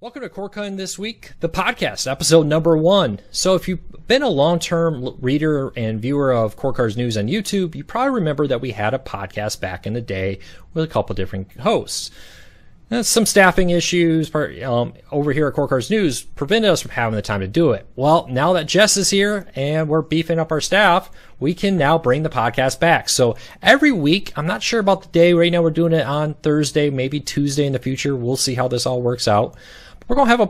Welcome to Cord this week, the podcast, episode number 1. So if you've been a long-term reader and viewer of Cord News on YouTube, you probably remember that we had a podcast back in the day with a couple different hosts. And some staffing issues over here at Cord News prevented us from having the time to do it. Well, now that Jess is here and we're beefing up our staff, we can now bring the podcast back. So every week, I'm not sure about the day. Right now we're doing it on Thursday, maybe Tuesday in the future. We'll see how this all works out. We're going to have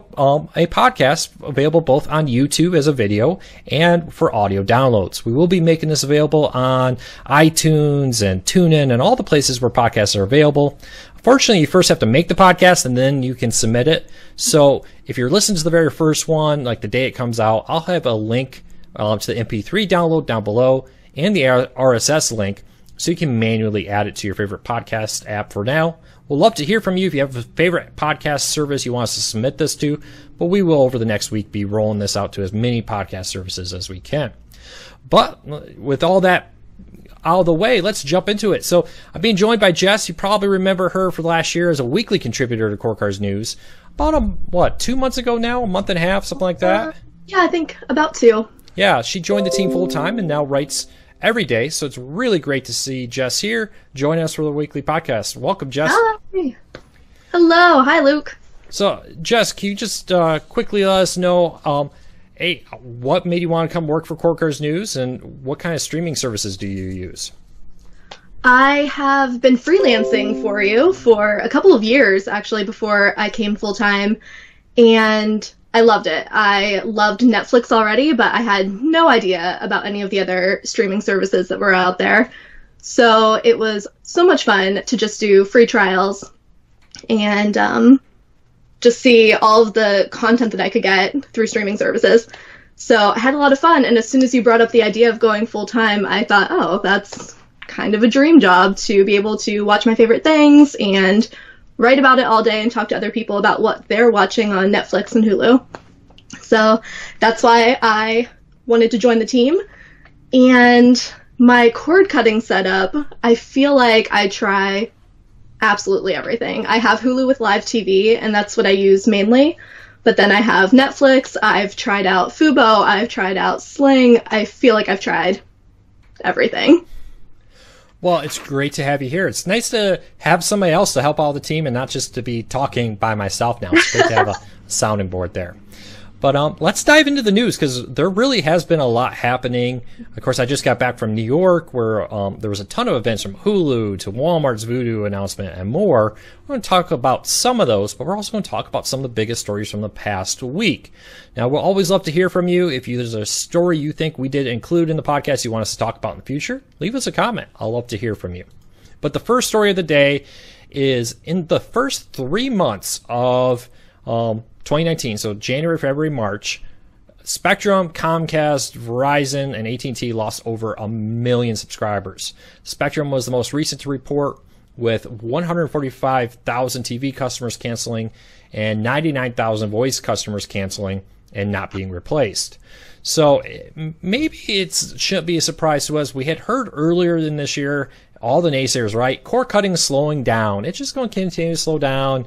a podcast available both on YouTube as a video and for audio downloads. We will be making this available on iTunes and TuneIn and all the places where podcasts are available. Fortunately, you first have to make the podcast and then you can submit it. So if you're listening to the very first one, like the day it comes out, I'll have a link to the MP3 download down below and the RSS link so you can manually add it to your favorite podcast app for now. We'll love to hear from you if you have a favorite podcast service you want us to submit this to, but we will over the next week be rolling this out to as many podcast services as we can. But with all that out of the way, let's jump into it. So I'm being joined by Jess. You probably remember her for last year as a weekly contributor to Cord News. About 2 months ago now, a month and a half, something like that? Yeah, I think about 2. Yeah, she joined the team full time and now writes every day, so it's really great to see Jess here joining us for the weekly podcast. Welcome, Jess. Hi. Hello. Hi, Luke. So, Jess, can you just quickly let us know, what made you want to come work for Cord News, and what kind of streaming services do you use? I have been freelancing for you for a couple of years, actually, before I came full-time, and I loved it. I loved Netflix already, but I had no idea about any of the other streaming services that were out there. So it was so much fun to just do free trials and just see all of the content that I could get through streaming services. So I had a lot of fun, and as soon as you brought up the idea of going full-time, I thought, oh, that's kind of a dream job to be able to watch my favorite things and write about it all day and talk to other people about what they're watching on Netflix and Hulu. So that's why I wanted to join the team. And my cord cutting setup, I feel like I try absolutely everything. I have Hulu with live TV, and that's what I use mainly. But then I have Netflix, I've tried out Fubo, I've tried out Sling. I feel like I've tried everything. Well, it's great to have you here. It's nice to have somebody else to help out the team and not just to be talking by myself now. It's great to have a sounding board there. But let's dive into the news, because there really has been a lot happening. Of course, I just got back from New York, where there was a ton of events from Hulu to Walmart's Vudu announcement and more. We're going to talk about some of those, but we're also going to talk about some of the biggest stories from the past week. Now, we'll always love to hear from you. If there's a story you think we did include in the podcast you want us to talk about in the future, leave us a comment. I'll love to hear from you. But the first story of the day is in the first 3 months of 2019, so January, February, March, Spectrum, Comcast, Verizon, and AT&T lost over 1 million subscribers. Spectrum was the most recent to report, with 145,000 TV customers canceling and 99,000 voice customers canceling and not being replaced. So maybe it shouldn't be a surprise to us. We had heard earlier in this year, all the naysayers, right? Cord cutting is slowing down. It's just going to continue to slow down.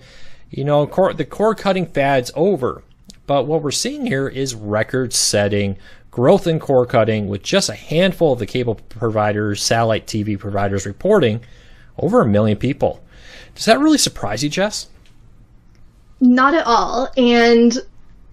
You know, the cord cutting fad's over. But what we're seeing here is record-setting growth in cord cutting, with just a handful of the cable providers, satellite TV providers reporting over 1 million people. Does that really surprise you, Jess? Not at all. And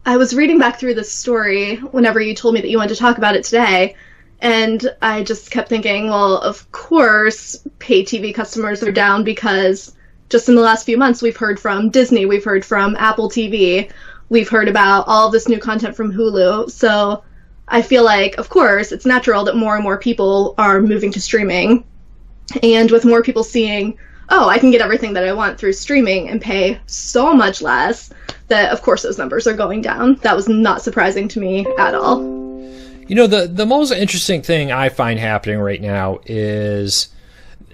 I was reading back through this story whenever you told me that you wanted to talk about it today, and I just kept thinking, well, of course, pay TV customers are down because just in the last few months, we've heard from Disney, we've heard from Apple TV, we've heard about all this new content from Hulu. So I feel like, of course, it's natural that more and more people are moving to streaming. And with more people seeing, oh, I can get everything that I want through streaming and pay so much less, that of course those numbers are going down. That was not surprising to me at all. You know, the most interesting thing I find happening right now is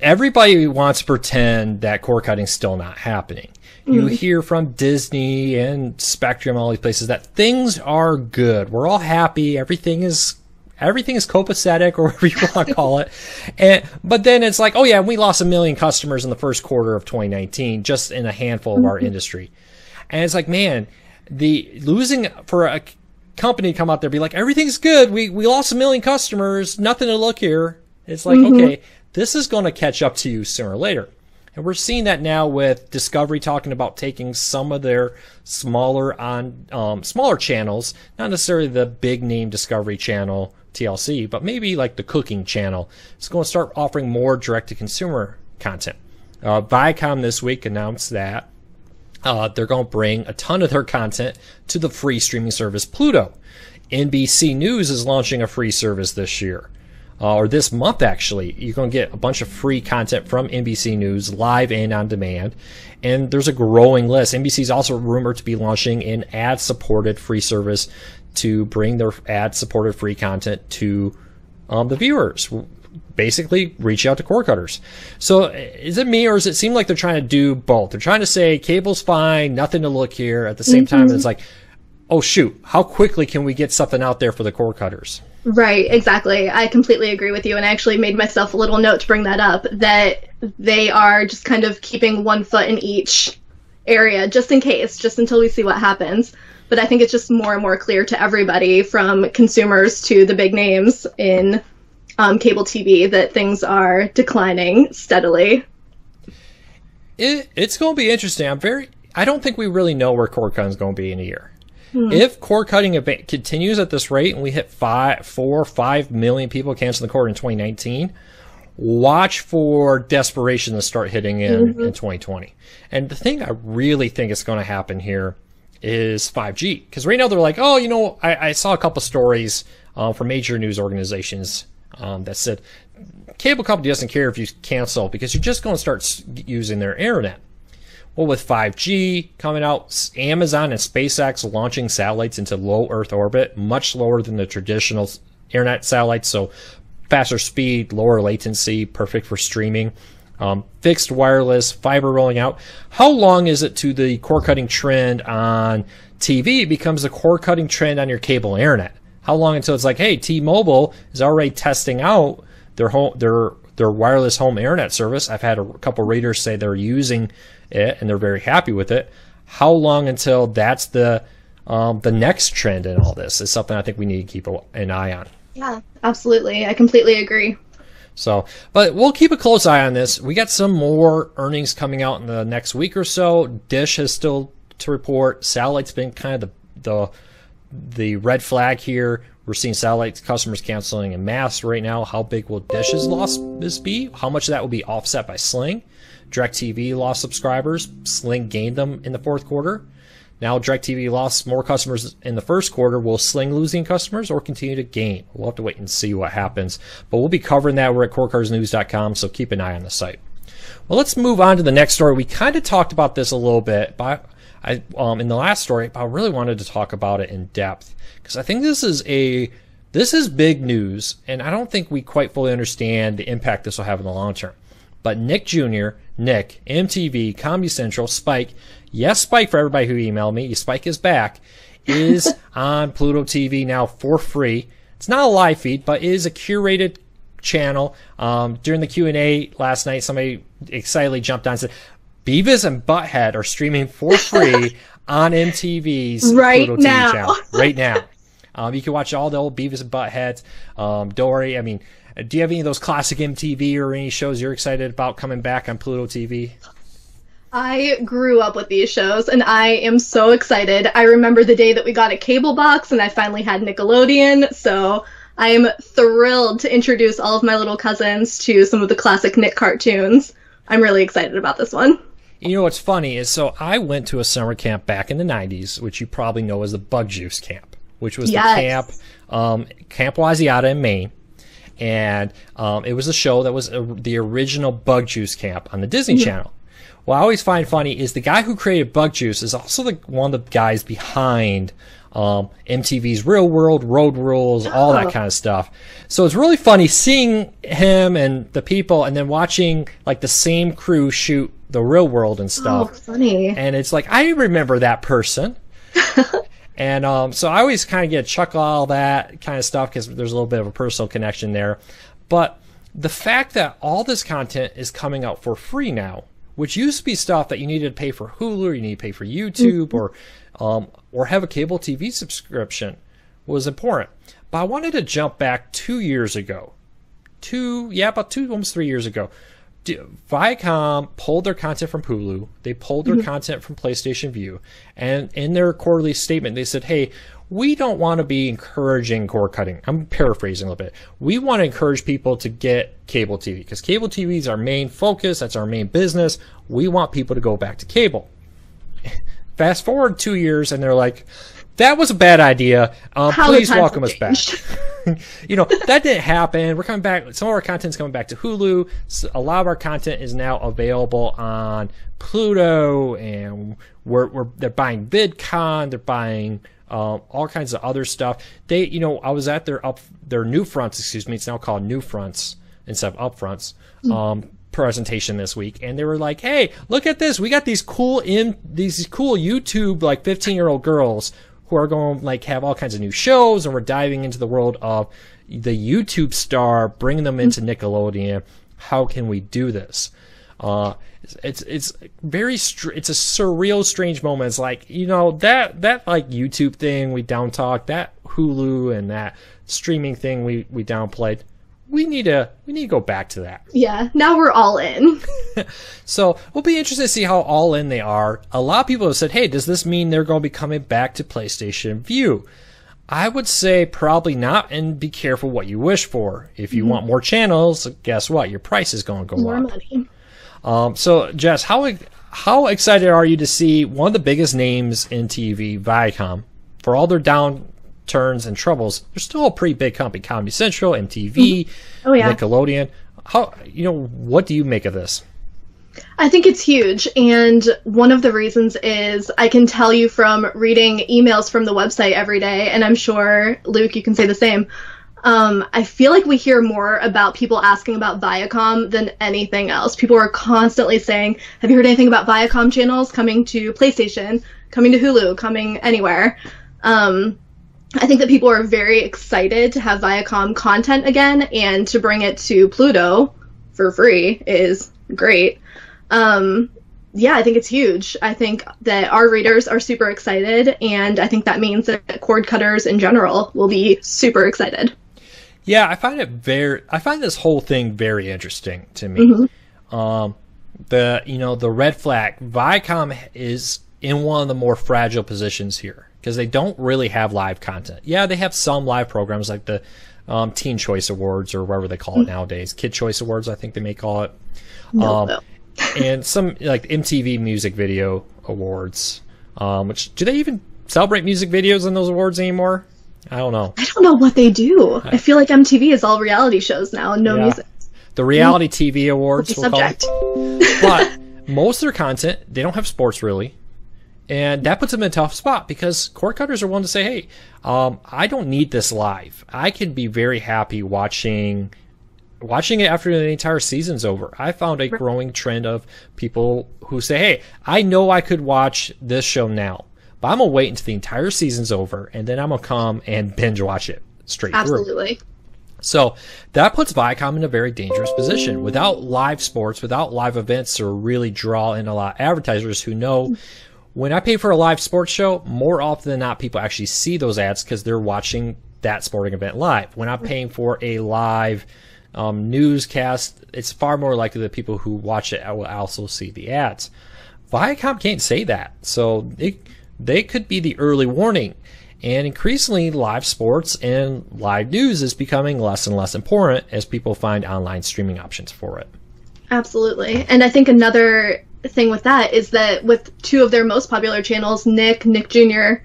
everybody wants to pretend that cord cutting's still not happening. You hear from Disney and Spectrum, all these places, that things are good. We're all happy. Everything is copacetic, or whatever you want to call it. But then it's like, oh yeah, we lost 1 million customers in the first quarter of 2019, just in a handful of our industry. And it's like, man, the losing for a company to come out there and be like, everything's good. We lost 1 million customers. Nothing to look here. It's like, okay, this is going to catch up to you sooner or later. And we're seeing that now with Discovery talking about taking some of their smaller channels, not necessarily the big name Discovery Channel, TLC, but maybe like the cooking channel. It's going to start offering more direct-to-consumer content. Viacom this week announced that they're going to bring a ton of their content to the free streaming service Pluto. NBC News is launching a free service this year. Or this month, actually. You're going to get a bunch of free content from NBC News, live and on demand. And there's a growing list. NBC is also rumored to be launching an ad-supported free service to bring their ad-supported free content to the viewers. Basically, reach out to cord cutters. So is it me, or does it seem like they're trying to do both? They're trying to say cable's fine, nothing to look here. At the same time, it's like, oh, shoot, how quickly can we get something out there for the cord cutters? Right, exactly. I completely agree with you, and I actually made myself a little note to bring that up, that they are just kind of keeping one foot in each area, just in case, just until we see what happens. But I think it's just more and more clear to everybody, from consumers to the big names in cable TV, that things are declining steadily. It's going to be interesting. I don't think we really know where cord cutting is going to be in a year. If cord cutting continues at this rate and we hit 4 or 5 million people canceling the cord in 2019, watch for desperation to start hitting in 2020. And the thing I really think is going to happen here is 5G. Because right now they're like, oh, you know, I saw a couple stories from major news organizations that said cable company doesn't care if you cancel because you're just going to start using their internet. Well, with 5G coming out, Amazon and SpaceX launching satellites into low Earth orbit, much lower than the traditional internet satellites, so faster speed, lower latency, perfect for streaming. Fixed wireless, fiber rolling out. How long is it to the cord cutting trend on TV becomes a cord cutting trend on your cable internet? How long until it's like, hey, T-Mobile is already testing out their wireless home internet service. I've had a couple readers say they're using it and they're very happy with it. How long until that's the next trend in all this is something I think we need to keep an eye on. Yeah, absolutely. I completely agree. So, but we'll keep a close eye on this. We got some more earnings coming out in the next week or so. Dish has still to report. Satellite's been kind of the red flag here. We're seeing satellite customers canceling en masse right now. How big will Dish's losses be? How much of that will be offset by Sling? DirecTV lost subscribers. Sling gained them in the fourth quarter. Now DirecTV lost more customers in the first quarter. Will Sling losing customers or continue to gain? We'll have to wait and see what happens. But we'll be covering that. We're at cordcuttersnews.com, so keep an eye on the site. Well, let's move on to the next story. We kind of talked about this a little bit in the last story, but I really wanted to talk about it in depth because I think this is big news, and I don't think we quite fully understand the impact this will have in the long term. But Nick Jr., Nick, MTV, Comedy Central, Spike, yes, Spike for everybody who emailed me, Spike is back, is on Pluto TV now for free. It's not a live feed, but it is a curated channel. During the Q&A last night, somebody excitedly jumped on and said, Beavis and Butthead are streaming for free on MTV's right Pluto now. TV channel. Right now. You can watch all the old Beavis and Buttheads. Dory, I mean, do you have any of those classic MTV or any shows you're excited about coming back on Pluto TV? I grew up with these shows, and I am so excited. I remember the day that we got a cable box, and I finally had Nickelodeon, so I am thrilled to introduce all of my little cousins to some of the classic Nick cartoons. I'm really excited about this one. You know what's funny is, so I went to a summer camp back in the 90s, which you probably know as the Bug Juice Camp, which was the camp, Camp Wasiata in Maine. And it was a show that was the original Bug Juice Camp on the Disney Channel. What I always find funny is the guy who created Bug Juice is also one of the guys behind MTV's Real World, Road Rules, all that kind of stuff. So it's really funny seeing him and the people and then watching like the same crew shoot the Real World and stuff. Oh, funny. And it's like, I remember that person. And so I always kind of get a chuckle at all that kind of stuff because there's a little bit of a personal connection there. But the fact that all this content is coming out for free now, which used to be stuff that you needed to pay for Hulu or you need to pay for YouTube or or have a cable TV subscription was important. But I wanted to jump back 2 years ago. Almost 3 years ago. Viacom pulled their content from Hulu. They pulled their content from PlayStation Vue. And in their quarterly statement, they said, hey, we don't want to be encouraging cord cutting. I'm paraphrasing a little bit. We want to encourage people to get cable TV because cable TV is our main focus. That's our main business. We want people to go back to cable. Fast forward 2 years, and they're like, that was a bad idea. Please welcome us back. That didn't happen. We're coming back. Some of our content's coming back to Hulu. So a lot of our content is now available on Pluto, and they're buying VidCon. They're buying all kinds of other stuff. I was at their NewFronts. Excuse me. It's now called NewFronts instead of Upfronts. Presentation this week, and they were like, hey, look at this. We got these cool YouTube 15-year-old girls who are going to have all kinds of new shows, and we're diving into the world of the YouTube star, bringing them into Nickelodeon. How can we do this? It's a surreal, strange moment. It's like, that YouTube thing we down talked, that Hulu and that streaming thing we downplayed. We need to go back to that. Yeah, now we're all in. So we'll be interested to see how all in they are. A lot of people have said, hey, does this mean they're going to be coming back to PlayStation Vue? I would say probably not, and be careful what you wish for. If you want more channels, guess what? Your price is going to go more up. Money. So, Jess, how excited are you to see one of the biggest names in TV, Viacom, for all their downturns and troubles? They're still a pretty big company. Comedy Central, MTV, Nickelodeon. What do you make of this? I think it's huge, and one of the reasons is I can tell you from reading emails from the website every day, and I'm sure, Luke, you can say the same. I feel like we hear more about people asking about Viacom than anything else. People are constantly saying, have you heard anything about Viacom channels coming to PlayStation, coming to Hulu, coming anywhere? I think that people are very excited to have Viacom content again, and to bring it to Pluto for free is great. I think it's huge. I think that our readers are super excited, and I think that means that cord cutters in general will be super excited. Yeah, I find this whole thing very interesting to me. The red flag, Viacom is in one of the more fragile positions here because they don't really have live content. Yeah, they have some live programs like the Teen Choice Awards or whatever they call it nowadays. Kid Choice Awards, I think they may call it. No. And some like MTV Music Video Awards, which do they even celebrate music videos in those awards anymore? I don't know. I don't know what they do. I feel like MTV is all reality shows now and no music. The Reality TV Awards, we'll call it. But most of their content, they don't have sports really. And that puts them in a tough spot because cord cutters are willing to say, hey, I don't need this live. I can be very happy watching it after the entire season's over. I found a growing trend of people who say, hey, I know I could watch this show now, but I'm going to wait until the entire season's over, and then I'm going to come and binge watch it straight through. Absolutely. So that puts Viacom in a very dangerous position. Without live sports, without live events to really draw in a lot of advertisers who know when I pay for a live sports show, more often than not, people actually see those ads because they're watching that sporting event live. When I'm paying for a live newscast, it's far more likely that people who watch it will also see the ads. Viacom can't say that, so they could be the early warning. And increasingly, live sports and live news is becoming less and less important as people find online streaming options for it. Absolutely. And I think another thing with that is that with two of their most popular channels, Nick Jr.,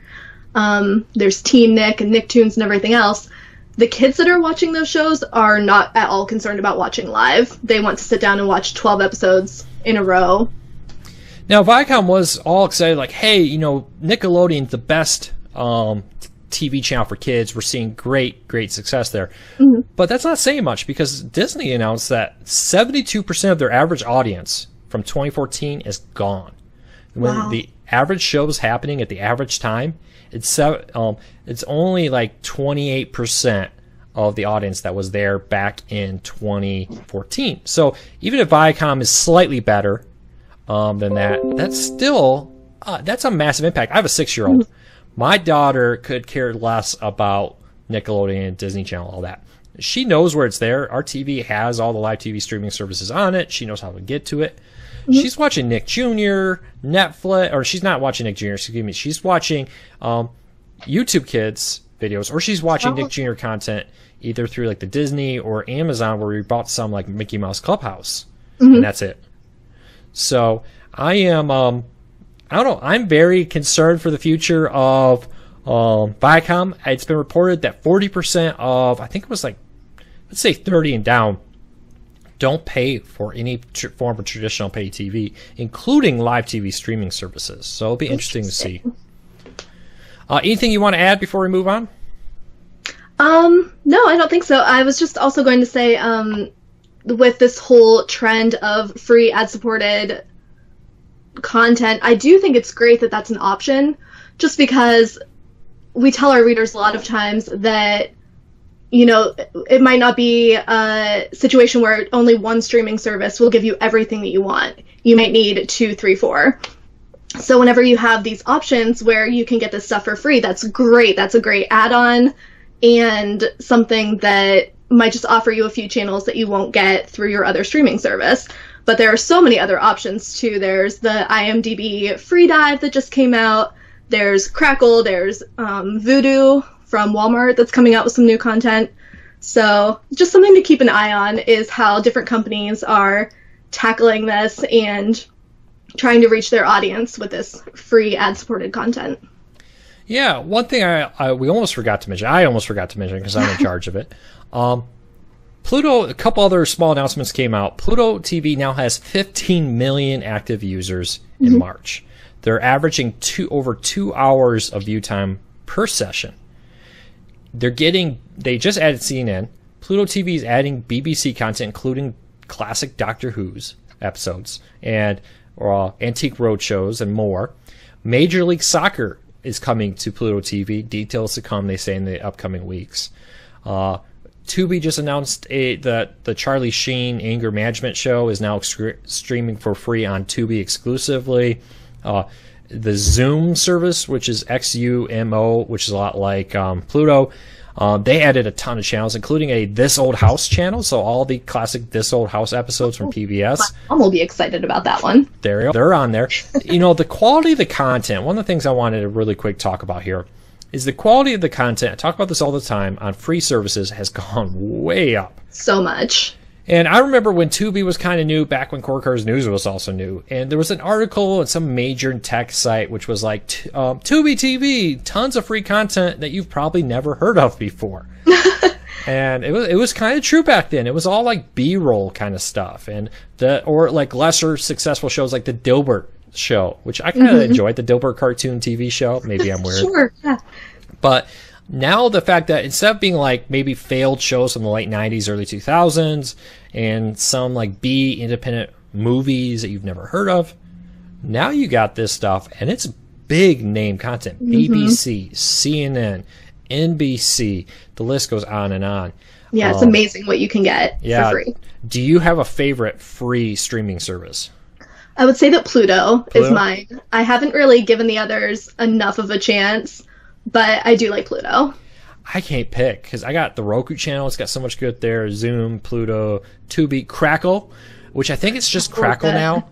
there's Teen Nick and Nicktoons and everything else, the kids that are watching those shows are not at all concerned about watching live. They want to sit down and watch 12 episodes in a row. Now, Viacom was all excited, like, hey, Nickelodeon's the best TV channel for kids. We're seeing great success there. Mm-hmm. But that's not saying much because Disney announced that 72% of their average audience from 2014 is gone. When the average show is happening at the average time, it's only like 28% of the audience that was there back in 2014. So even if Viacom is slightly better than that, that's still that's a massive impact. I have a 6-year-old. My daughter could care less about Nickelodeon, Disney Channel, all that. She knows where it's there. Our TV has all the live TV streaming services on it. She knows how to get to it. She's watching Nick Jr., Netflix, or she's not watching Nick Jr., excuse me. She's watching YouTube Kids videos, or she's watching Nick Jr. content either through like the Disney or Amazon, where we bought some like Mickey Mouse Clubhouse, and that's it. So I am, I don't know, I'm very concerned for the future of Viacom. It's been reported that 40% of, I think it was like, let's say 30 and down, don't pay for any form of traditional pay TV, including live TV streaming services. So it'll be interesting to see. Anything you want to add before we move on? No, I don't think so. I was just also going to say, with this whole trend of free ad-supported content, I do think it's great that that's an option, just because we tell our readers a lot of times that, you know, it might not be a situation where only one streaming service will give you everything that you want. You might need 2, 3, 4. So whenever you have these options where you can get this stuff for free, that's great. That's a great add-on and something that might just offer you a few channels that you won't get through your other streaming service. But there are so many other options too. There's the IMDb free dive that just came out. There's Crackle. There's Vudu from Walmart that's coming out with some new content. So just something to keep an eye on is how different companies are tackling this and trying to reach their audience with this free ad-supported content. Yeah, one thing we almost forgot to mention, I almost forgot to mention because I'm in charge of it. Pluto, a couple other small announcements came out. Pluto TV now has 15 million active users in March. They're averaging over 2 hours of view time per session. They just added CNN. Pluto TV is adding BBC content, including classic Doctor Who's episodes and antique roadshows and more. Major League Soccer is coming to Pluto TV. Details to come, they say, in the upcoming weeks. Tubi just announced that the Charlie Sheen Anger Management Show is now streaming for free on Tubi exclusively. The Zoom service, which is XUMO, which is a lot like Pluto, they added a ton of channels, including a This Old House channel. So all the classic This Old House episodes from PBS. My mom will be excited about that one. They're on there. You know, the quality of the content, one of the things I wanted to really quick talk about here is the quality of the content. I talk about this all the time on free services has gone way up. So much. And I remember when Tubi was kind of new, back when Core Cars News was also new. And there was an article at some major tech site which was like, Tubi TV, tons of free content that you've probably never heard of before. And it was kind of true back then. It was all like B-roll kind of stuff. Or like lesser successful shows like the Dilbert show, which I kind of enjoyed, the Dilbert cartoon TV show. Maybe I'm weird. Sure, yeah. But now the fact that instead of being like maybe failed shows from the late 90s, early 2000s, and some like B independent movies that you've never heard of, now you got this stuff, and it's big name content. BBC, CNN, NBC, the list goes on and on. Yeah, it's amazing what you can get for free. Do you have a favorite free streaming service? I would say that Pluto is mine. I haven't really given the others enough of a chance, but I do like Pluto. I can't pick because I got the Roku channel. It's got so much good there. Zoom, Pluto, Tubi, Crackle, which I think it's just Crackle now.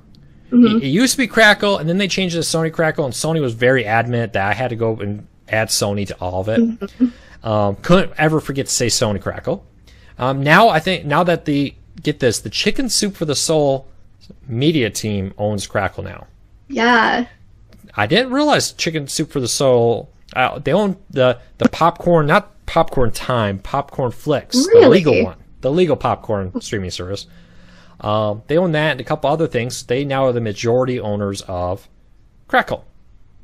It used to be Crackle, and then they changed it to Sony Crackle, and Sony was very adamant that I had to go and add Sony to all of it. Couldn't ever forget to say Sony Crackle. Now that the Chicken Soup for the Soul media team owns Crackle now. Yeah. I didn't realize Chicken Soup for the Soul. They own the popcorn, not Popcorn Time, Popcorn Flicks, really? The legal one, the legal popcorn streaming service. They own that and a couple other things. They now are the majority owners of Crackle.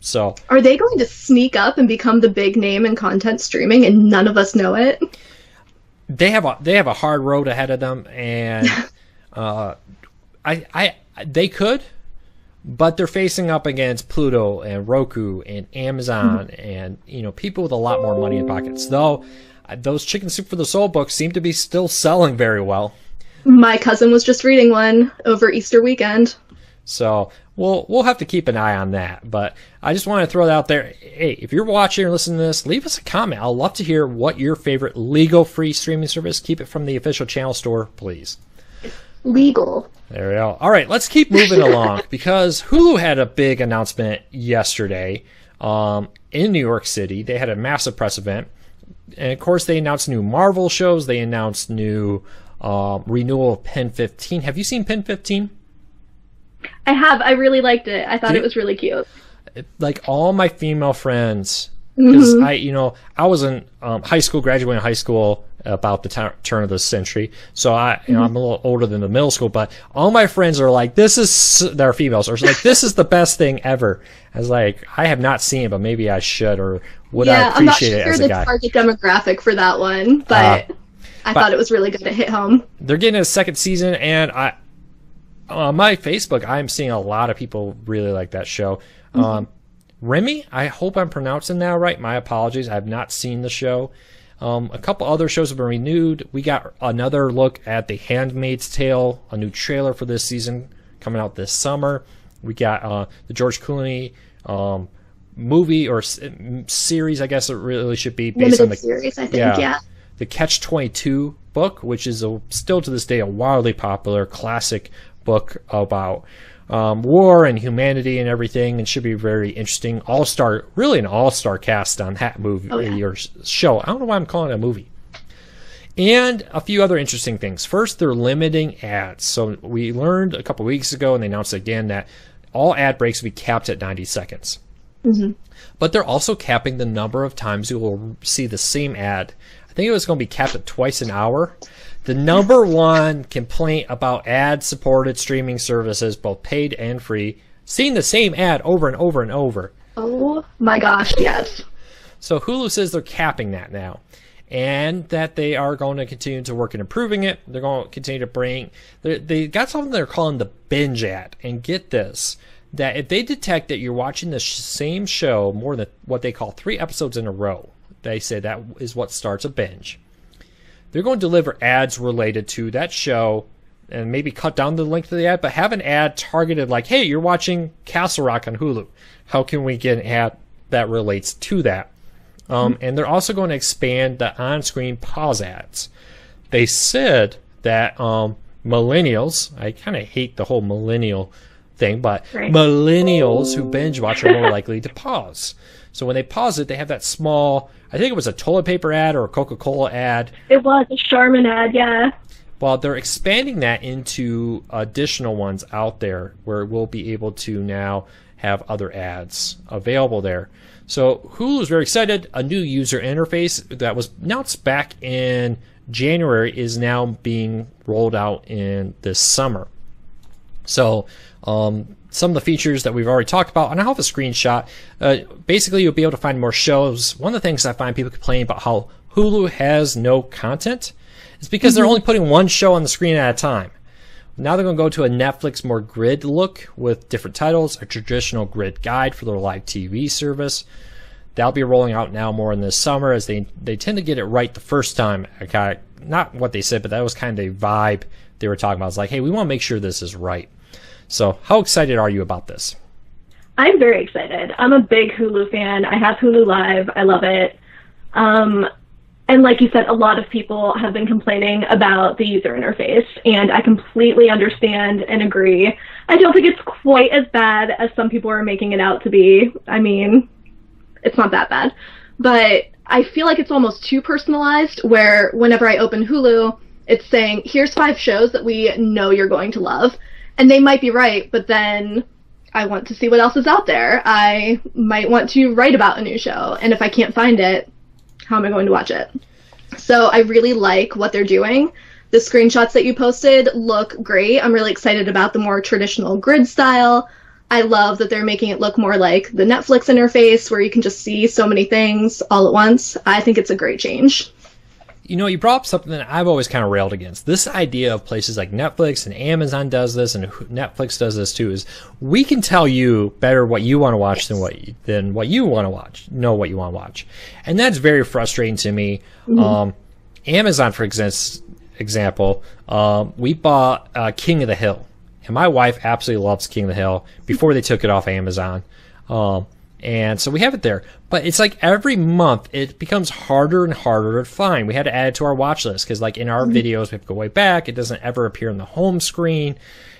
So, are they going to sneak up and become the big name in content streaming, and none of us know it? They have a hard road ahead of them, and they could. But they're facing up against Pluto and Roku and Amazon and, people with a lot more money in pockets. Though those Chicken Soup for the Soul books seem to be still selling very well. My cousin was just reading one over Easter weekend. So we'll have to keep an eye on that. But I just want to throw it out there. Hey, if you're watching or listening to this, leave us a comment. I'd love to hear what your favorite legal-free streaming service. Keep it from the official channel store, please. Legal. There we go. All right, let's keep moving along because Hulu had a big announcement yesterday in New York City. They had a massive press event. And, of course, they announced new Marvel shows. They announced new renewal of Pen 15. Have you seen Pen 15? I have. I really liked it. I thought it was really cute. Like all my female friends, because I was in high school, graduating high school about the turn of the century. So I'm a little older than the middle school, but all my friends are like, they're females, or like, this is the best thing ever. I was like, I have not seen it, but maybe I should, or would I appreciate it as a guy? I'm not sure the target demographic for that one, but I thought it was really good to hit home. They're getting a second season, and on my Facebook, I'm seeing a lot of people really like that show. Remy, I hope I'm pronouncing that right. My apologies. I have not seen the show. A couple other shows have been renewed. We got another look at The Handmaid's Tale, a new trailer for this season coming out this summer. We got the George Clooney movie or series, I guess it really should be, based on the series, I think, yeah. The Catch-22 book, which is still to this day a wildly popular classic book about war and humanity and everything, and should be very interesting. Really an all-star cast on that movie or show. I don't know why I'm calling it a movie. And a few other interesting things. First, they're limiting ads. So we learned a couple weeks ago, and they announced again, that all ad breaks will be capped at 90 seconds. But they're also capping the number of times you will see the same ad. I think it was going to be capped at twice an hour. The number one complaint about ad-supported streaming services, both paid and free, seeing the same ad over and over and over. Oh my gosh, yes. So Hulu says they're capping that now, and that they are going to continue to work in improving it. They're going to continue to bring... They got something they're calling the Binge Ad. And get this, that if they detect that you're watching the same show more than what they call 3 episodes in a row, they say that is what starts a binge. They're going to deliver ads related to that show and maybe cut down the length of the ad, but have an ad targeted like, hey, you're watching Castle Rock on Hulu. How can we get an ad that relates to that? And they're also going to expand the on-screen pause ads. They said that millennials, I kind of hate the whole millennial thing, but millennials who binge watch are more likely to pause. So when they pause it, they have that small, I think it was a toilet paper ad or a Coca-Cola ad. It was a Charmin ad, yeah. Well, they're expanding that into additional ones out there where we'll be able to now have other ads available there. So Hulu is very excited. A new user interface that was announced back in January is now being rolled out in this summer. So some of the features that we've already talked about, and I have a screenshot. Basically, you'll be able to find more shows. One of the things I find people complain about how Hulu has no content is because they're only putting one show on the screen at a time. Now they're going to go to a Netflix more grid look with different titles, a traditional grid guide for their live TV service. That'll be rolling out now more in this summer as they tend to get it right the first time. Okay, not what they said, but that was kind of the vibe they were talking about. It's like, hey, we want to make sure this is right. So how excited are you about this? I'm very excited. I'm a big Hulu fan. I have Hulu Live. I love it. And like you said, a lot of people have been complaining about the user interface, and I completely understand and agree. I don't think it's quite as bad as some people are making it out to be. I mean, it's not that bad. But I feel like it's almost too personalized, where whenever I open Hulu, it's saying, here's 5 shows that we know you're going to love. And they might be right, but then I want to see what else is out there. I might want to write about a new show, and if I can't find it, how am I going to watch it? So I really like what they're doing. The screenshots that you posted look great. I'm really excited about the more traditional grid style. I love that they're making it look more like the Netflix interface where you can just see so many things all at once. I think it's a great change. You know, you brought up something that I've always kind of railed against. This idea of places like Netflix and Amazon does this, and Netflix does this too, is we can tell you better what you want to watch than what you want to watch, know what you want to watch. And that's very frustrating to me. Amazon, for example, we bought King of the Hill. and my wife absolutely loves King of the Hill before they took it off Amazon. And so we have it there. But it's like every month it becomes harder and harder to find. We had to add it to our watch list because like in our videos, we have to go way back. It doesn't ever appear on the home screen.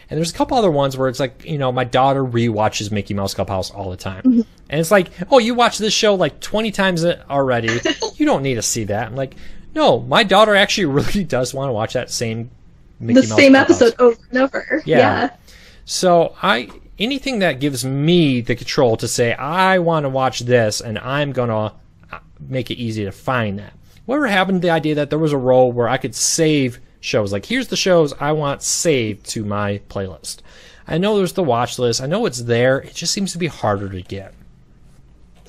And there's a couple other ones where it's like, you know, my daughter rewatches Mickey Mouse Clubhouse all the time. And it's like, oh, you watched this show like 20 times already. You don't need to see that. I'm like, no, my daughter actually really does want to watch that same Mickey Mouse Clubhouse episode over and over. Yeah. So anything that gives me the control to say, I want to watch this and I'm going to make it easy to find that. Whatever happened to the idea that there was a role where I could save shows? Like, here's the shows I want saved to my playlist. I know there's the watch list. I know it's there. It just seems to be harder to get.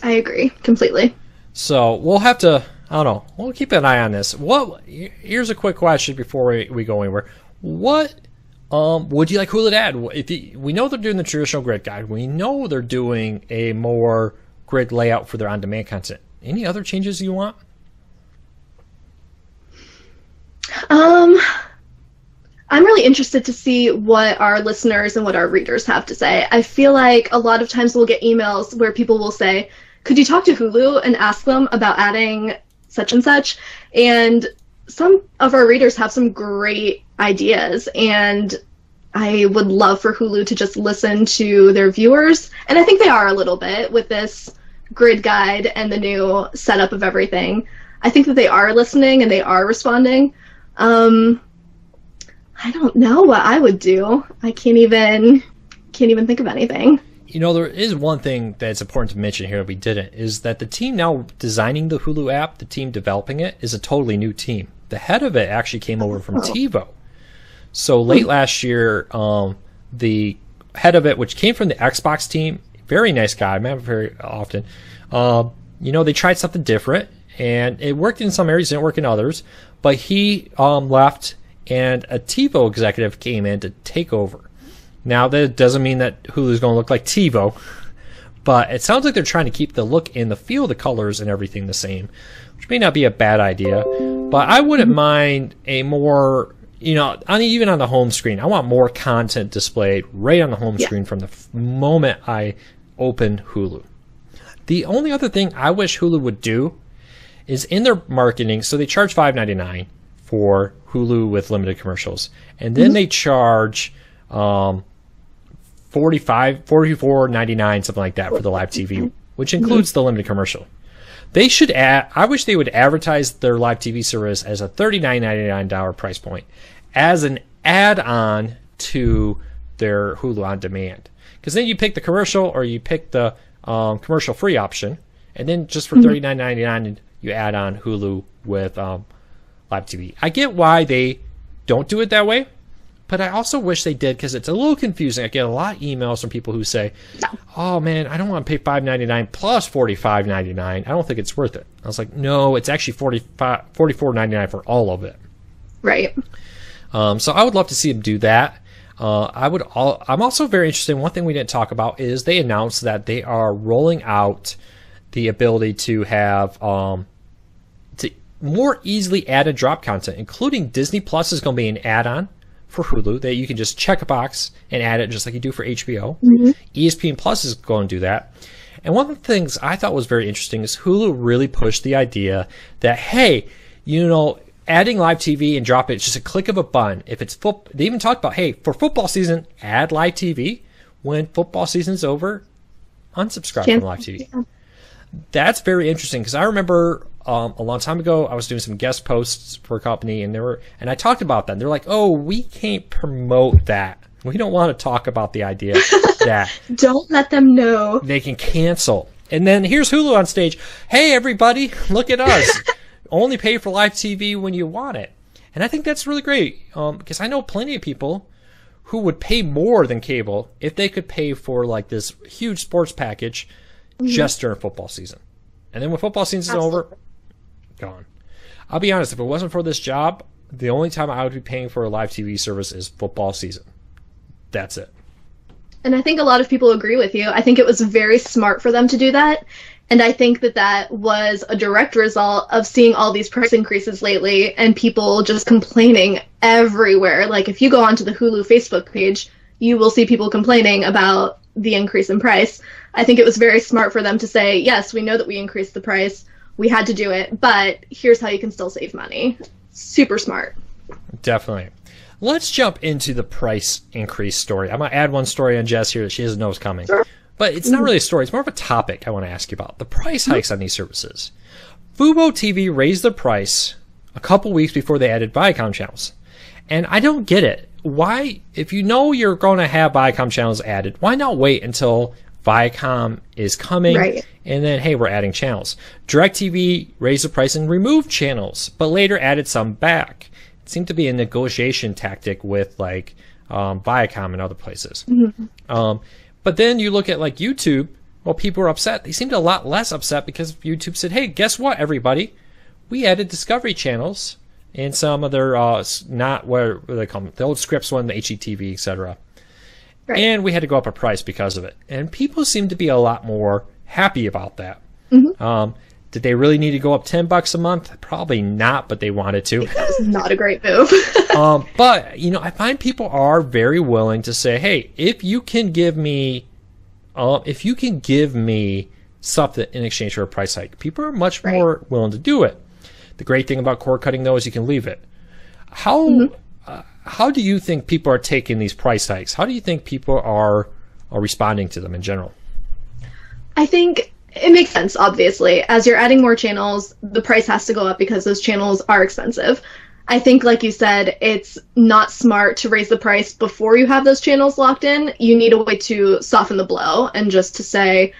I agree completely. So we'll have to, I don't know, we'll keep an eye on this. Here's a quick question before we go anywhere. What would you like Hulu to add? We know they're doing the traditional grid guide. We know they're doing a more grid layout for their on-demand content. Any other changes you want? I'm really interested to see what our listeners and what our readers have to say. I feel like a lot of times we'll get emails where people will say, could you talk to Hulu and ask them about adding such and such? And some of our readers have some great ideas, and I would love for Hulu to just listen to their viewers. And I think they are a little bit with this grid guide and the new setup of everything. I think that they are listening and they are responding. I don't know what I would do. I can't even think of anything. You know, there is one thing that's important to mention here that we didn't, is that the team now designing the Hulu app, the team developing it, is a totally new team. The head of it actually came over from TiVo. So late last year, the head of it, which came from the Xbox team, very nice guy, I met him very often, you know, they tried something different, and it worked in some areas, didn't work in others, but he left, and a TiVo executive came in to take over. Now, that doesn't mean that Hulu's going to look like TiVo, but it sounds like they're trying to keep the look and the feel, the colors, and everything the same, which may not be a bad idea. But I wouldn't mind a more, you know, even on the home screen, I want more content displayed right on the home screen from the moment I open Hulu. The only other thing I wish Hulu would do is in their marketing, so they charge $5.99 for Hulu with limited commercials, and then they charge $44.99, something like that, for the live TV, which includes the limited commercial. They should I wish they would advertise their live TV service as a $39.99 price point, as an add-on to their Hulu on demand. Because then you pick the commercial or you pick the commercial-free option, and then just for $39.99 you add on Hulu with live TV. I get why they don't do it that way, but I also wish they did, because it's a little confusing. I get a lot of emails from people who say, oh man, I don't want to pay $5.99 plus $45.99. I don't think it's worth it. I was like, no, it's actually $44.99 for all of it. Right. So I would love to see them do that. I'm also very interested in one thing we didn't talk about is they announced that they are rolling out the ability to have to more easily add and drop content, including Disney Plus is going to be an add-on for Hulu that you can just check a box and add it just like you do for HBO. ESPN Plus is going to do that. And one of the things I thought was very interesting is Hulu really pushed the idea that, hey, you know, adding live TV and drop it's just a click of a button. If it's they even talked about, hey, for football season, add live TV. When football season's over, unsubscribe from live TV. Yeah. That's very interesting, because I remember a long time ago I was doing some guest posts for a company, and I talked about that. They're like, oh, we can't promote that. We don't want to talk about the idea that don't let them know they can cancel. And then here's Hulu on stage. Hey, everybody, look at us. Only pay for live TV when you want it. And I think that's really great, because I know plenty of people who would pay more than cable if they could pay for like this huge sports package just during football season. And then when football season's over, gone. I'll be honest, if it wasn't for this job, the only time I would be paying for a live TV service is football season. That's it. And I think a lot of people agree with you. I think it was very smart for them to do that. And I think that that was a direct result of seeing all these price increases lately and people just complaining everywhere. Like, if you go onto the Hulu Facebook page, you will see people complaining about the increase in price. I think it was very smart for them to say, yes, we know that we increased the price. We had to do it, but here's how you can still save money. Super smart. Definitely. Let's jump into the price increase story. I'm going to add one story on Jess here that she doesn't know is coming. Sure. But it's not really a story. It's more of a topic I want to ask you about. The price hikes on these services. Fubo TV raised the price a couple weeks before they added Viacom channels. And I don't get it. Why, if you know you're going to have Viacom channels added, why not wait until Viacom is coming, right, and then, hey, we're adding channels? DirecTV raised the price and removed channels, but later added some back. It seemed to be a negotiation tactic with like Viacom and other places. Mm-hmm. But then you look at like YouTube, well, people were upset. They seemed a lot less upset because YouTube said, hey, guess what, everybody? We added Discovery channels and some of their, not what they call them, the old Scripps one, the HGTV, etc. Right. And we had to go up a price because of it. And people seem to be a lot more happy about that. Mm-hmm. Did they really need to go up $10 a month? Probably not, but they wanted to. That was not a great move. But, you know, I find people are very willing to say, hey, if you can give me something in exchange for a price hike, people are much more willing to do it. The great thing about cord cutting, though, is you can leave it. How do you think people are taking these price hikes? How do you think people are responding to them in general? I think it makes sense, obviously. As you're adding more channels, the price has to go up because those channels are expensive. I think, like you said, it's not smart to raise the price before you have those channels locked in. You need a way to soften the blow and just to say,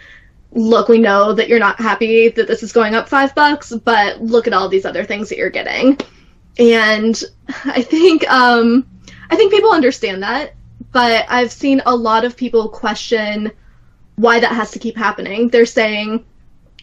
look, we know that you're not happy that this is going up $5, but look at all these other things that you're getting. And I think people understand that, but I've seen a lot of people question why that has to keep happening. They're saying,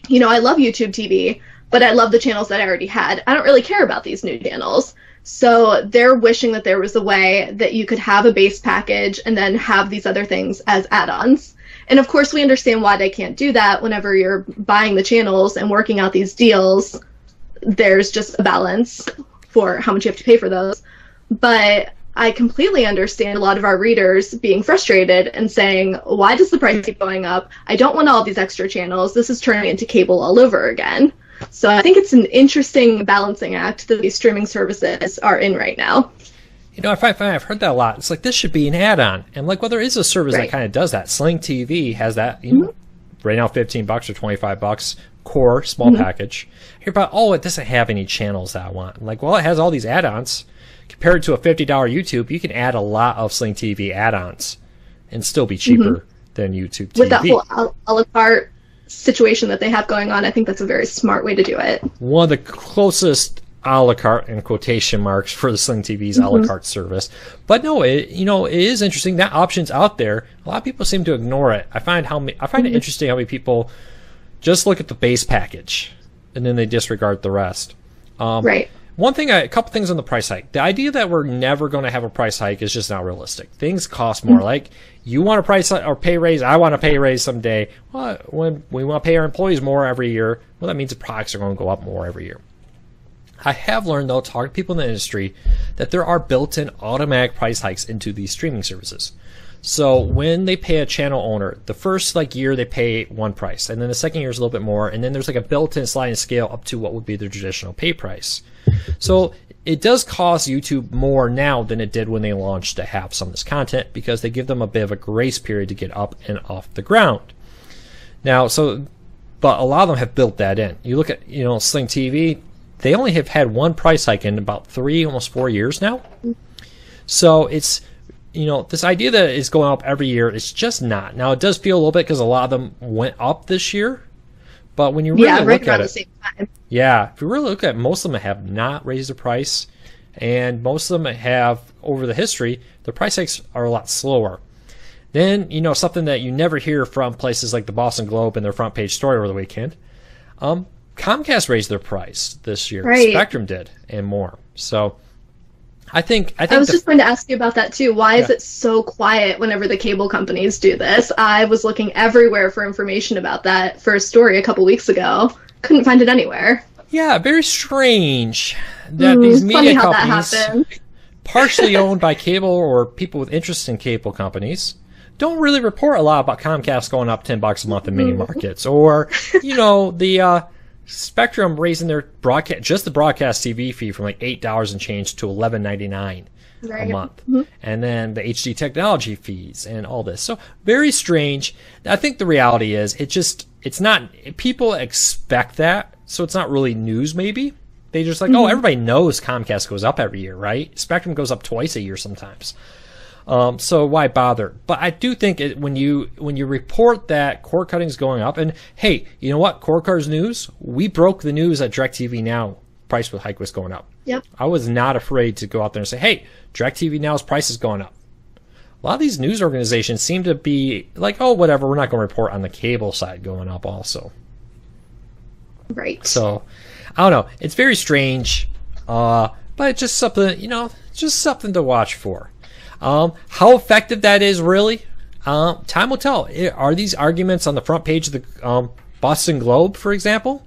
you know, I love YouTube TV, but I love the channels that I already had. I don't really care about these new channels. So they're wishing that there was a way that you could have a base package and then have these other things as add-ons. And of course, we understand why they can't do that. Whenever you're buying the channels and working out these deals, there's just a balance for how much you have to pay for those. But I completely understand a lot of our readers being frustrated and saying, why does the price keep going up? I don't want all these extra channels. This is turning into cable all over again. So I think it's an interesting balancing act that these streaming services are in right now. You know, I've heard that a lot. It's like, this should be an add-on. And like, well, there is a service that kind of does that. Sling TV has that, you know, right now $15 or $25 core small package. Hear about, oh, it doesn't have any channels that I want. I'm like, well, it has all these add-ons. Compared to a $50 YouTube, you can add a lot of Sling TV add-ons and still be cheaper than YouTube TV. With that whole a la carte situation that they have going on, I think that's a very smart way to do it. One of the closest a la carte in quotation marks for the Sling TV's a la carte service. But no, it is interesting. That option's out there. A lot of people seem to ignore it. I find it interesting how many people just look at the base package and then they disregard the rest. A couple things on the price hike. The idea that we're never going to have a price hike is just not realistic. Things cost more. Like, you want a price or pay raise, I want a pay raise someday. Well, when we want to pay our employees more every year, well, that means the products are going to go up more every year. I have learned, though, talking to people in the industry, that there are built-in automatic price hikes into these streaming services. So when they pay a channel owner, the first year they pay one price, and then the second year is a little bit more, and then there's like a built-in sliding scale up to what would be their traditional pay price. So it does cost YouTube more now than it did when they launched to have some of this content, because they give them a bit of a grace period to get up and off the ground. Now, but a lot of them have built that in. You look at, Sling TV, they only have had one price hike in about 3, almost 4 years now. So it's, this idea that it's going up every year, it's just not. Now, it does feel a little bit because a lot of them went up this year. But when you really look at it, the same time. If you really look at it, most of them have not raised the price, and most of them have, over the history, the price hikes are a lot slower. Then, something that you never hear from places like the Boston Globe and their front page story over the weekend, Comcast raised their price this year. Right. Spectrum did, and more. So I think I was just going to ask you about that too. Why is it so quiet whenever the cable companies do this? I was looking everywhere for information about that for a story a couple weeks ago. Couldn't find it anywhere. Yeah, very strange that these media companies partially owned by cable or people with interest in cable companies don't really report a lot about Comcast going up $10 a month in many markets, or the Spectrum raising their the broadcast TV fee from like $8 and change to $11.99 a month, and then the HD technology fees and all this. So very strange. I think the reality is it's not, people expect that, so it's not really news. Maybe they just like, oh, everybody knows Comcast goes up every year, right? Spectrum goes up twice a year sometimes. So why bother? But I do think when you report that cord cutting is going up, and hey, you know what? Cord cutters news. We broke the news that DirecTV Now price hike was going up. Yep. I was not afraid to go out there and say, hey, DirecTV Now's price is going up. A lot of these news organizations seem to be like, oh, whatever. We're not going to report on the cable side going up also. Right. So I don't know. It's very strange, but it's just something, just something to watch for. How effective that is really, time will tell. Are these arguments on the front page of the Boston Globe, for example,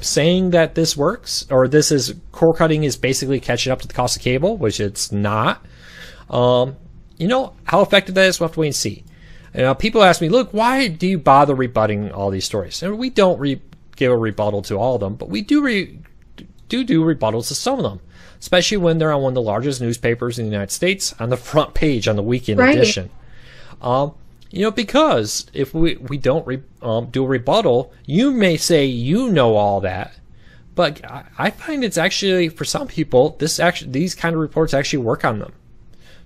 saying that this works, or this is cord cutting is basically catching up to the cost of cable, which it's not? How effective that is, we'll have to wait and see. People ask me, look, why do you bother rebutting all these stories? And we don't give a rebuttal to all of them, but we do rebuttals to some of them, especially when they're on one of the largest newspapers in the United States on the front page on the weekend edition. Because if we don't do a rebuttal, you may say you know all that, but I find it's actually, for some people, these kind of reports actually work on them.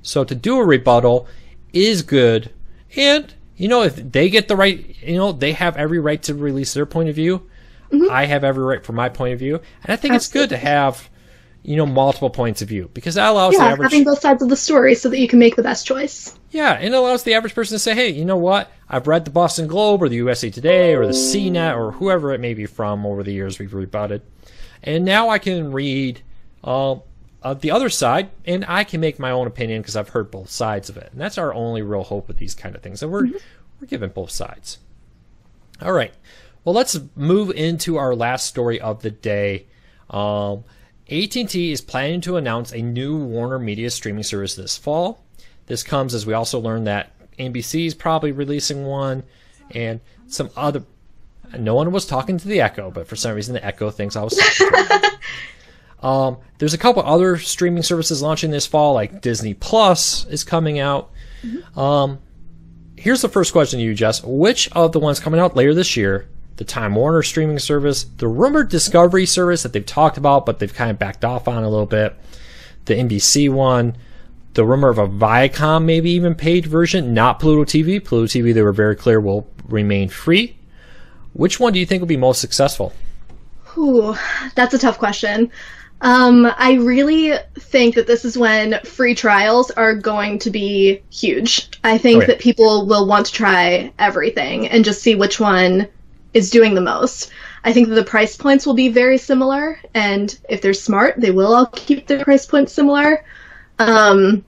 So to do a rebuttal is good, and if they get the right, they have every right to release their point of view. I have every right from my point of view, and I think it's good to have multiple points of view, because that allows the average, having both sides of the story so that you can make the best choice. Yeah, and it allows the average person to say, hey, you know what? I've read the Boston Globe or the USA Today or the CNET or whoever it may be from over the years we've rebutted, and now I can read the other side, and I can make my own opinion because I've heard both sides of it. And that's our only real hope with these kind of things, that we're given both sides. All right. Well, let's move into our last story of the day. AT&T is planning to announce a new Warner Media streaming service this fall. This comes as we also learned that NBC is probably releasing one, and some other. No one was talking to the Echo, but for some reason the Echo thinks I was talking to them. There's a couple other streaming services launching this fall, like Disney Plus is coming out. Here's the first question to you, Jess. Which of the ones coming out later this year, the Time Warner streaming service, the rumored Discovery service that they've talked about but they've kind of backed off on a little bit, the NBC one, the rumor of a Viacom maybe even paid version, not Pluto TV. Pluto TV, they were very clear, will remain free. Which one do you think will be most successful? Ooh, that's a tough question. I really think that this is when free trials are going to be huge. I think that people will want to try everything and just see which one is doing the most. I think that the price points will be very similar, and if they're smart, they will all keep their price points similar. And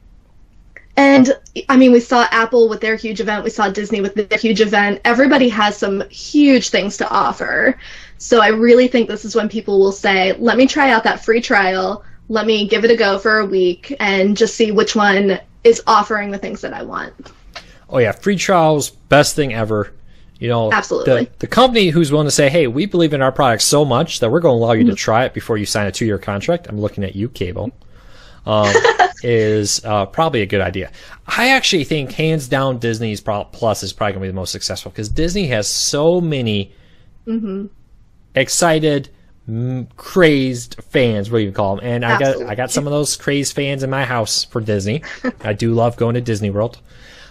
I mean, we saw Apple with their huge event, we saw Disney with their huge event. Everybody has some huge things to offer. So I really think this is when people will say, let me try out that free trial, let me give it a go for a week, and just see which one is offering the things that I want. Oh yeah, free trials, best thing ever. Absolutely. The company who's willing to say, hey, we believe in our product so much that we're going to allow you to try it before you sign a 2-year contract. I'm looking at you, Cable. Is probably a good idea. I actually think hands down Disney's Plus is probably going to be the most successful, because Disney has so many excited, crazed fans, what do you call them? And I got some of those crazed fans in my house for Disney. I do love going to Disney World.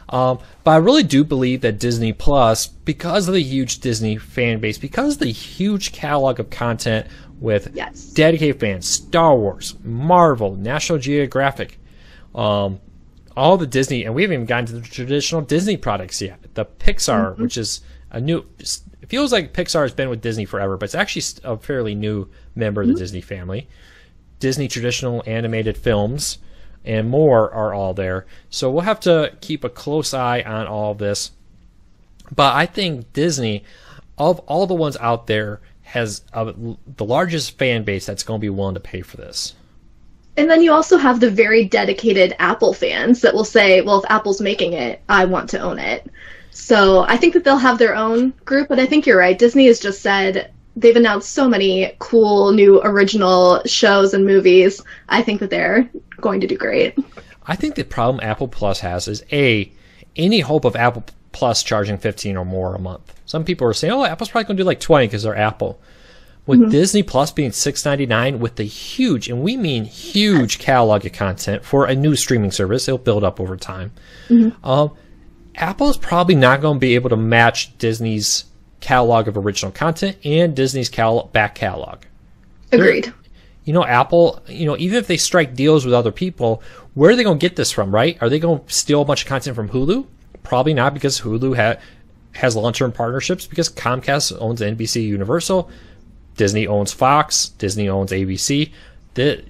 But I really do believe that Disney Plus, because of the huge Disney fan base, because of the huge catalog of content with dedicated fans, Star Wars, Marvel, National Geographic, all the Disney, and we haven't even gotten to the traditional Disney products yet. The Pixar, which is a new, it feels like Pixar has been with Disney forever, but it's actually a fairly new member of the Disney family. Disney traditional animated films and more are all there. So we'll have to keep a close eye on all of this. But I think Disney, of all the ones out there, has the largest fan base that's going to be willing to pay for this. And then you also have the very dedicated Apple fans that will say, well, if Apple's making it, I want to own it. So I think that they'll have their own group, but I think you're right. Disney has just said they've announced so many cool new original shows and movies. I think that they're going to do great. I think the problem Apple Plus has is any hope of Apple Plus charging $15 or more a month. Some people are saying, oh, Apple's probably going to do like $20 because they're Apple. With Disney Plus being $6.99 with the huge, and we mean huge catalog of content for a new streaming service, it'll build up over time. Apple's probably not going to be able to match Disney's catalog of original content and Disney's back catalog. Agreed. Apple, even if they strike deals with other people, where are they going to get this from, right? Are they going to steal a bunch of content from Hulu? Probably not, because Hulu has long-term partnerships, because Comcast owns NBC Universal, Disney owns Fox, Disney owns ABC. The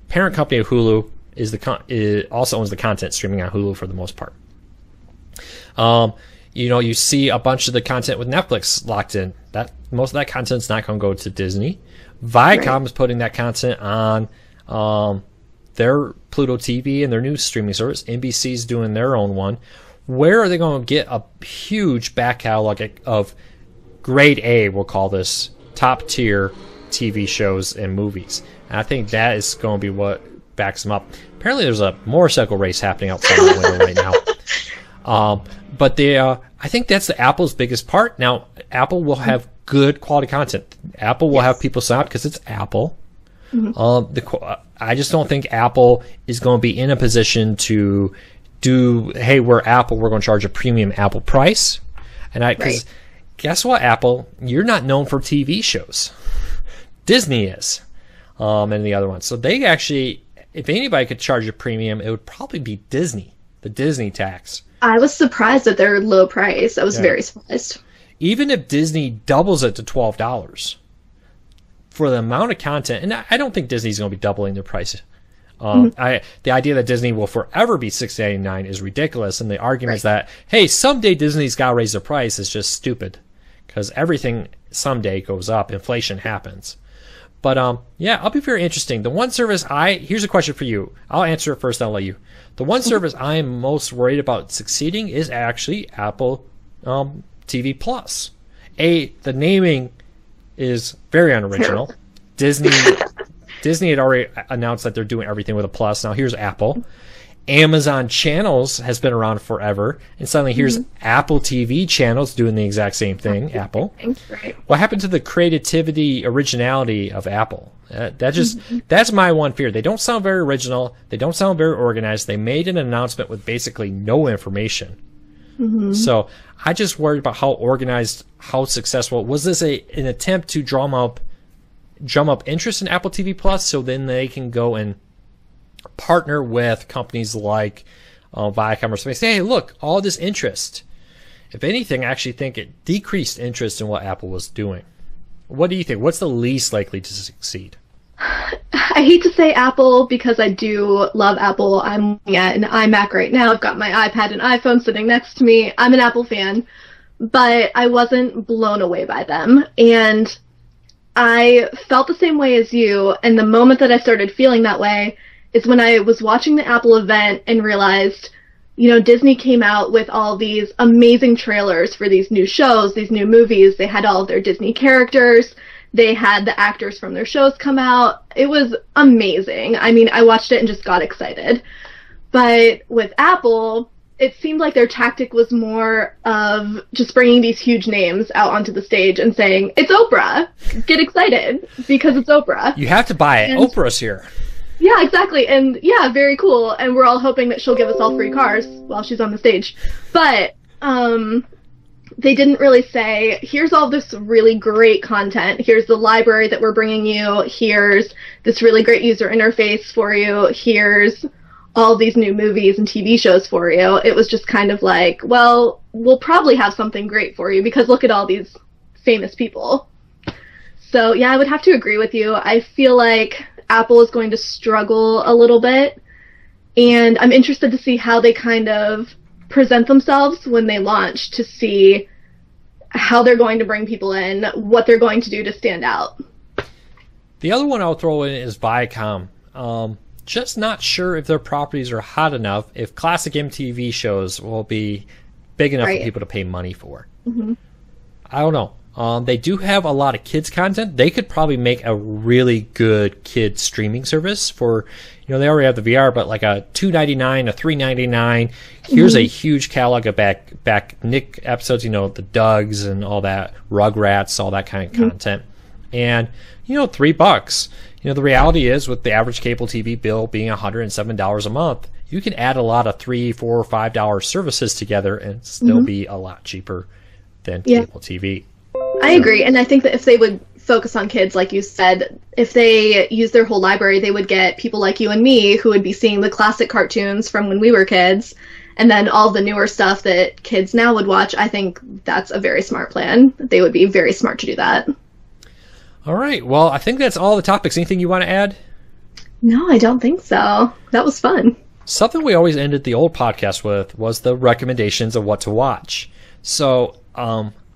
parent company of Hulu also owns the content streaming on Hulu for the most part. You see a bunch of the content with Netflix locked in. That most of that content's not going to go to Disney. Viacom is putting that content on their Pluto TV and their new streaming service. NBC's doing their own one. Where are they going to get a huge back catalog of grade A, we'll call this, top tier TV shows and movies? And I think that is going to be what backs them up. Apparently there's a motorcycle race happening outside the window right now. But I think that's the Apple's biggest part. Now, Apple will have good quality content. Apple will have people sign up because it's Apple. I just don't think Apple is going to be in a position to do, hey, we're Apple, we're going to charge a premium Apple price. And because guess what, Apple, you're not known for TV shows. Disney is, and the other ones. So they actually, if anybody could charge a premium, it would probably be Disney, the Disney tax. I was surprised at their low price. I was very surprised. Even if Disney doubles it to $12 for the amount of content, and I don't think Disney's going to be doubling their price. The idea that Disney will forever be $6.99 is ridiculous, and the argument is that, hey, someday Disney's got to raise their price is just stupid, because everything someday goes up. Inflation happens. But I'll be very interesting. The one service here's a question for you. I'll answer it first, then I'll let you. The one service I am most worried about succeeding is actually Apple TV Plus. The naming is very unoriginal. Disney had already announced that they're doing everything with a plus. Now here's Apple. Amazon Channels has been around forever, and suddenly here's Apple TV Channels doing the exact same thing. Apple. Right. What happened to the creativity, originality of Apple? That's my one fear. They don't sound very original. They don't sound very organized. They made an announcement with basically no information. So I just worried about how organized, how successful. Was this an attempt to drum up interest in Apple TV Plus, so then they can go and partner with companies like Viacom or something? Say, hey, look, all this interest. If anything, I actually think it decreased interest in what Apple was doing. What do you think? What's the least likely to succeed? I hate to say Apple because I do love Apple. I'm looking at an iMac right now. I've got my iPad and iPhone sitting next to me. I'm an Apple fan, but I wasn't blown away by them. And I felt the same way as you. And the moment that I started feeling that way is when I was watching the Apple event and realized, Disney came out with all these amazing trailers for these new shows, these new movies. They had all of their Disney characters. They had the actors from their shows come out. It was amazing. I mean, I watched it and just got excited. But with Apple, it seemed like their tactic was more of just bringing these huge names out onto the stage and saying, it's Oprah. Get excited because it's Oprah. You have to buy it. Oprah's here. Yeah, exactly. And yeah, very cool. And we're all hoping that she'll give us all free cars while she's on the stage. But they didn't really say, here's all this really great content. Here's the library that we're bringing you. Here's this really great user interface for you. Here's all these new movies and TV shows for you. It was just kind of like, well, we'll probably have something great for you because look at all these famous people. So yeah, I would have to agree with you. I feel like Apple is going to struggle a little bit, and I'm interested to see how they kind of present themselves when they launch, to see how they're going to bring people in, what they're going to do to stand out. The other one I'll throw in is Viacom. Just not sure if their properties are hot enough, if classic MTV shows will be big enough for people to pay money for. Mm-hmm. I don't know. They do have a lot of kids content. They could probably make a really good kid streaming service for, they already have the VR, but like a $2.99, a $3.99. Here's a huge catalog of back Nick episodes, the Dougs and all that, Rugrats, all that kind of content. And, $3. The reality is with the average cable TV bill being $107 a month, you can add a lot of $3, $4, $5 services together and still be a lot cheaper than cable TV. I agree, and I think that if they would focus on kids, like you said, if they use their whole library, they would get people like you and me who would be seeing the classic cartoons from when we were kids, and then all the newer stuff that kids now would watch. I think that's a very smart plan. They would be very smart to do that. All right, well, I think that's all the topics. Anything you want to add? No, I don't think so. That was fun. Something we always ended the old podcast with was the recommendations of what to watch. So,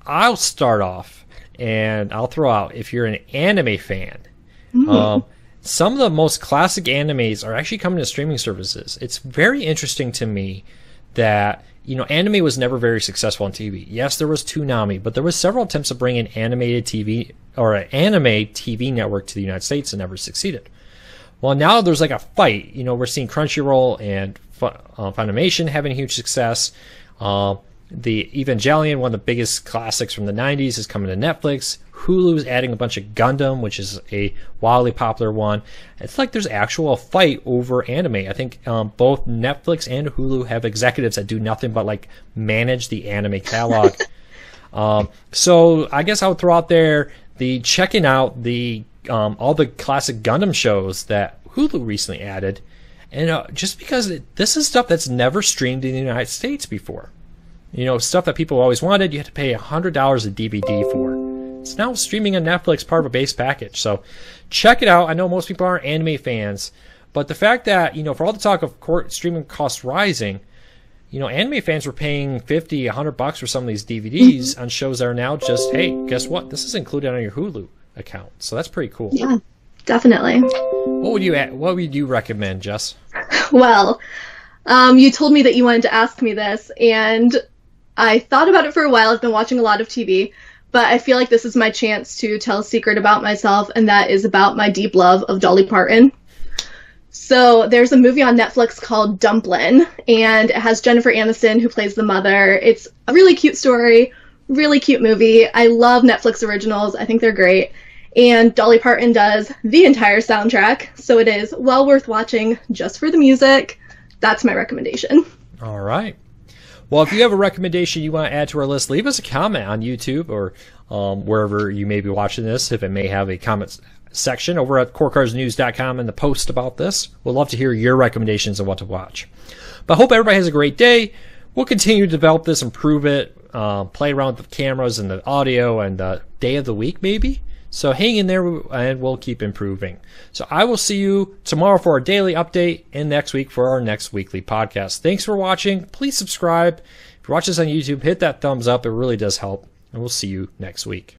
I'll start off, and I'll throw out, if you're an anime fan, some of the most classic animes are actually coming to streaming services. It's very interesting to me that, anime was never very successful on TV. Yes, there was Toonami, but there was several attempts to bring an animated TV or an anime TV network to the United States and never succeeded. Well, now there's like a fight. We're seeing Crunchyroll and Funimation having huge success. The Evangelion, one of the biggest classics from the 90s, is coming to Netflix. Hulu is adding a bunch of Gundam, which is a wildly popular one. It's like there's actual fight over anime. I think both Netflix and Hulu have executives that do nothing but like manage the anime catalog. So I guess I would throw out there checking out the all the classic Gundam shows that Hulu recently added, and just because this is stuff that's never streamed in the United States before. Stuff that people always wanted, you had to pay $100 a DVD for. It's now streaming on Netflix, part of a base package. So check it out. I know most people aren't anime fans, but the fact that, for all the talk of streaming costs rising, anime fans were paying $50, $100 for some of these DVDs on shows that are now just, hey, guess what? This is included on your Hulu account. So that's pretty cool. Yeah, definitely. What would you recommend, Jess? Well, you told me that you wanted to ask me this, and I thought about it for a while. I've been watching a lot of TV, but I feel like this is my chance to tell a secret about myself, and that is about my deep love of Dolly Parton. So there's a movie on Netflix called Dumplin', and it has Jennifer Aniston, who plays the mother. It's a really cute story, really cute movie. I love Netflix originals. I think they're great. And Dolly Parton does the entire soundtrack, so it is well worth watching just for the music. That's my recommendation. All right. Well, if you have a recommendation you want to add to our list, leave us a comment on YouTube or wherever you may be watching this, if it may have a comment section over at corecarsnews.com in the post about this. We'd love to hear your recommendations on what to watch. But I hope everybody has a great day. We'll continue to develop this, improve it, play around with the cameras and the audio and the day of the week maybe. So hang in there and we'll keep improving. So I will see you tomorrow for our daily update and next week for our next weekly podcast. Thanks for watching. Please subscribe. If you watch this on YouTube, hit that thumbs up. It really does help. And we'll see you next week.